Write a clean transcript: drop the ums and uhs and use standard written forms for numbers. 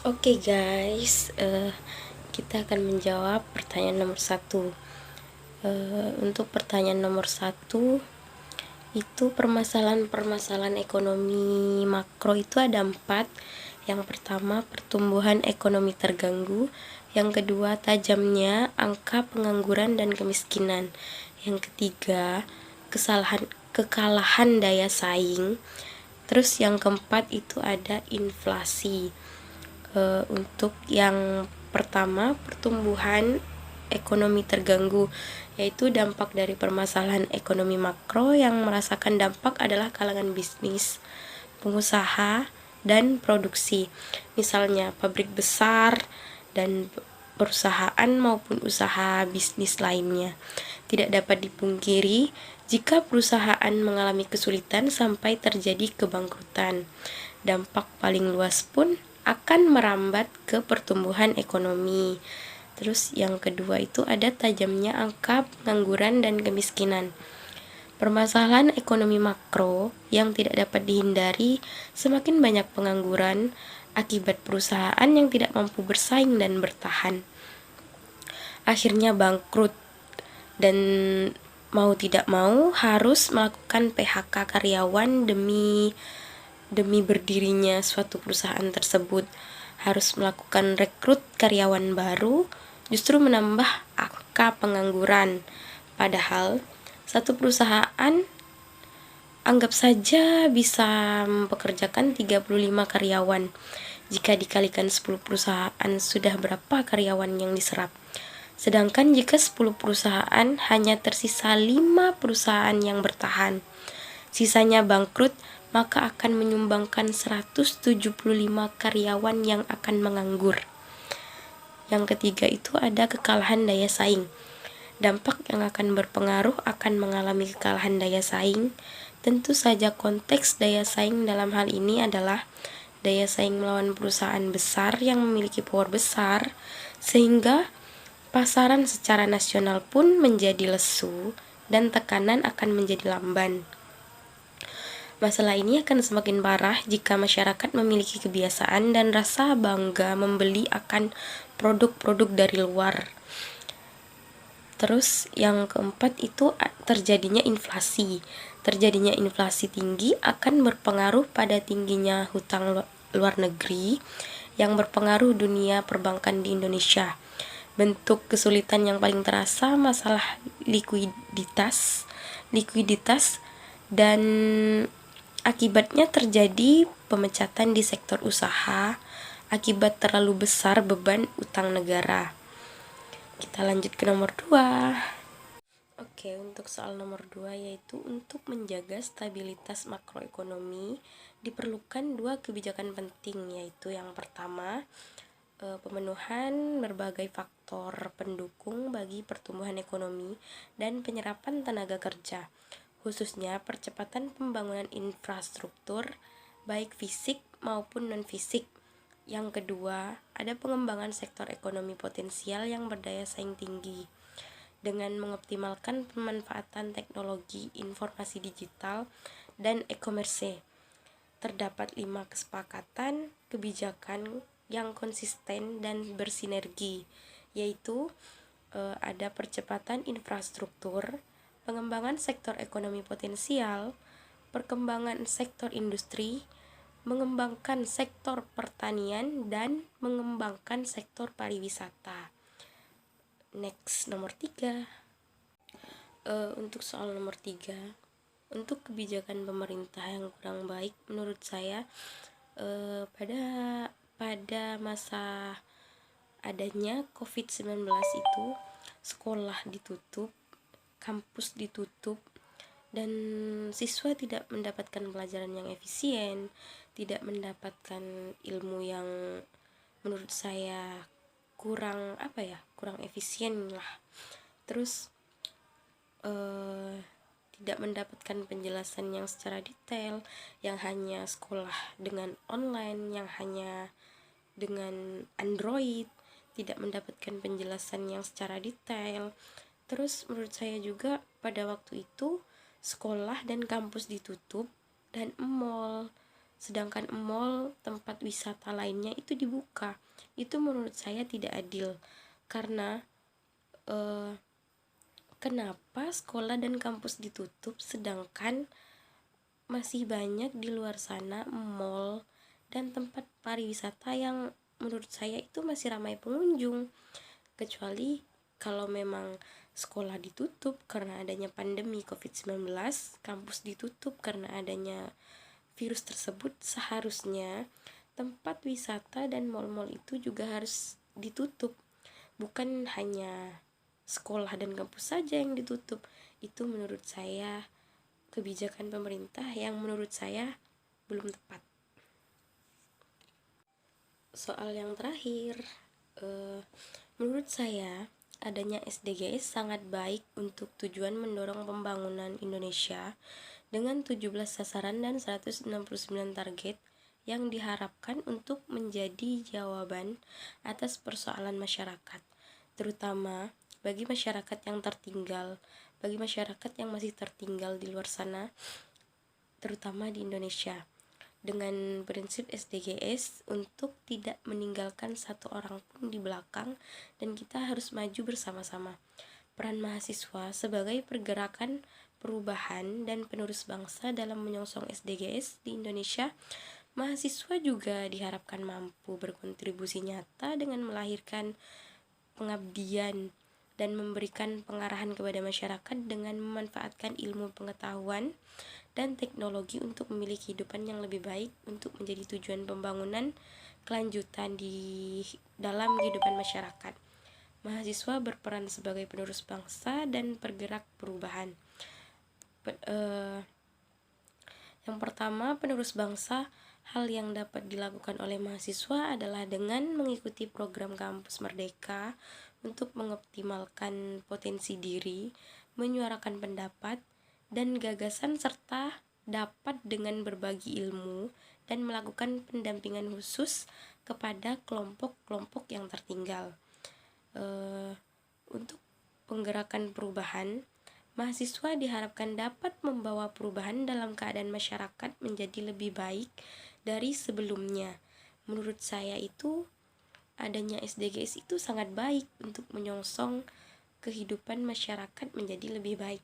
Oke guys, kita akan menjawab pertanyaan nomor satu. Untuk pertanyaan nomor satu, itu permasalahan ekonomi makro itu ada 4. Yang pertama, pertumbuhan ekonomi terganggu. Yang kedua, tajamnya angka pengangguran dan kemiskinan. Yang ketiga, kekalahan daya saing. Terus yang keempat itu ada inflasi. Untuk yang pertama, pertumbuhan ekonomi terganggu, yaitu dampak dari permasalahan ekonomi makro. Yang merasakan dampak adalah kalangan bisnis, pengusaha, dan produksi. Misalnya pabrik besar dan perusahaan maupun usaha bisnis lainnya. Tidak dapat dipungkiri jika perusahaan mengalami kesulitan sampai terjadi kebangkrutan. Dampak paling luas pun akan merambat ke pertumbuhan ekonomi. Terus yang kedua itu ada tajamnya angka pengangguran dan kemiskinan. Permasalahan ekonomi makro yang tidak dapat dihindari, semakin banyak pengangguran akibat perusahaan yang tidak mampu bersaing dan bertahan. Akhirnya bangkrut dan mau tidak mau harus melakukan PHK karyawan demi berdirinya suatu perusahaan tersebut. Harus melakukan rekrut karyawan baru, justru menambah angka pengangguran. Padahal satu perusahaan anggap saja bisa mempekerjakan 35 karyawan. Jika dikalikan 10 perusahaan, sudah berapa karyawan yang diserap? Sedangkan jika 10 perusahaan, hanya tersisa 5 perusahaan yang bertahan. Sisanya bangkrut, maka akan menyumbangkan 175 karyawan yang akan menganggur. Yang ketiga itu ada kekalahan daya saing. Dampak yang akan berpengaruh akan mengalami kekalahan daya saing. Tentu saja konteks daya saing dalam hal ini adalah daya saing melawan perusahaan besar yang memiliki power besar, sehingga pasaran secara nasional pun menjadi lesu dan tekanan akan menjadi lamban. Masalah ini akan semakin parah jika masyarakat memiliki kebiasaan dan rasa bangga membeli akan produk-produk dari luar. Terus yang keempat itu terjadinya inflasi. Terjadinya inflasi tinggi akan berpengaruh pada tingginya hutang luar negeri yang berpengaruh dunia perbankan di Indonesia. Bentuk kesulitan yang paling terasa masalah likuiditas dan akibatnya terjadi pemecatan di sektor usaha akibat terlalu besar beban utang negara. Kita lanjut ke nomor 2. Oke, untuk soal nomor 2 yaitu untuk menjaga stabilitas makroekonomi diperlukan 2 kebijakan penting, yaitu yang pertama, pemenuhan berbagai faktor pendukung bagi pertumbuhan ekonomi dan penyerapan tenaga kerja, khususnya percepatan pembangunan infrastruktur baik fisik maupun non-fisik. Yang kedua, ada pengembangan sektor ekonomi potensial yang berdaya saing tinggi dengan mengoptimalkan pemanfaatan teknologi informasi digital dan e-commerce. Terdapat 5 kesepakatan kebijakan yang konsisten dan bersinergi, yaitu ada percepatan infrastruktur, pengembangan sektor ekonomi potensial, perkembangan sektor industri, mengembangkan sektor pertanian, dan mengembangkan sektor pariwisata. Next, nomor 3. Untuk soal nomor 3, untuk kebijakan pemerintah yang kurang baik menurut saya, pada masa adanya COVID-19 itu sekolah ditutup, kampus ditutup, dan siswa tidak mendapatkan pelajaran yang efisien, tidak mendapatkan ilmu yang menurut saya kurang efisien lah. Terus tidak mendapatkan penjelasan yang secara detail, yang hanya sekolah dengan online, yang hanya dengan Android, tidak mendapatkan penjelasan yang secara detail. Terus menurut saya juga pada waktu itu sekolah dan kampus ditutup dan mall sedangkan mall, tempat wisata lainnya itu dibuka. Itu menurut saya tidak adil, karena kenapa sekolah dan kampus ditutup sedangkan masih banyak di luar sana mall dan tempat pariwisata yang menurut saya itu masih ramai pengunjung. Kecuali kalau memang sekolah ditutup karena adanya pandemi COVID-19, kampus ditutup karena adanya virus tersebut, seharusnya tempat wisata dan mal-mal itu juga harus ditutup. Bukan hanya sekolah dan kampus saja yang ditutup. Itu menurut saya kebijakan pemerintah yang menurut saya belum tepat. Soal yang terakhir, menurut saya adanya SDGs sangat baik untuk tujuan mendorong pembangunan Indonesia dengan 17 sasaran dan 169 target yang diharapkan untuk menjadi jawaban atas persoalan masyarakat, terutama bagi masyarakat yang tertinggal, bagi masyarakat yang masih tertinggal di luar sana, terutama di Indonesia, dengan prinsip SDGs untuk tidak meninggalkan satu orang pun di belakang, dan kita harus maju bersama-sama. Peran mahasiswa sebagai pergerakan perubahan dan penerus bangsa dalam menyongsong SDGs di Indonesia, mahasiswa juga diharapkan mampu berkontribusi nyata dengan melahirkan pengabdian dan memberikan pengarahan kepada masyarakat dengan memanfaatkan ilmu pengetahuan dan teknologi untuk memiliki kehidupan yang lebih baik untuk menjadi tujuan pembangunan kelanjutan di dalam kehidupan masyarakat. Mahasiswa berperan sebagai penerus bangsa dan pergerak perubahan. Yang pertama, penerus bangsa. Hal yang dapat dilakukan oleh mahasiswa adalah dengan mengikuti program Kampus Merdeka untuk mengoptimalkan potensi diri, menyuarakan pendapat dan gagasan, serta dapat dengan berbagi ilmu dan melakukan pendampingan khusus kepada kelompok-kelompok yang tertinggal. Untuk penggerakan perubahan, mahasiswa diharapkan dapat membawa perubahan dalam keadaan masyarakat menjadi lebih baik dari sebelumnya. Menurut saya itu adanya SDGs itu sangat baik untuk menyongsong kehidupan masyarakat menjadi lebih baik.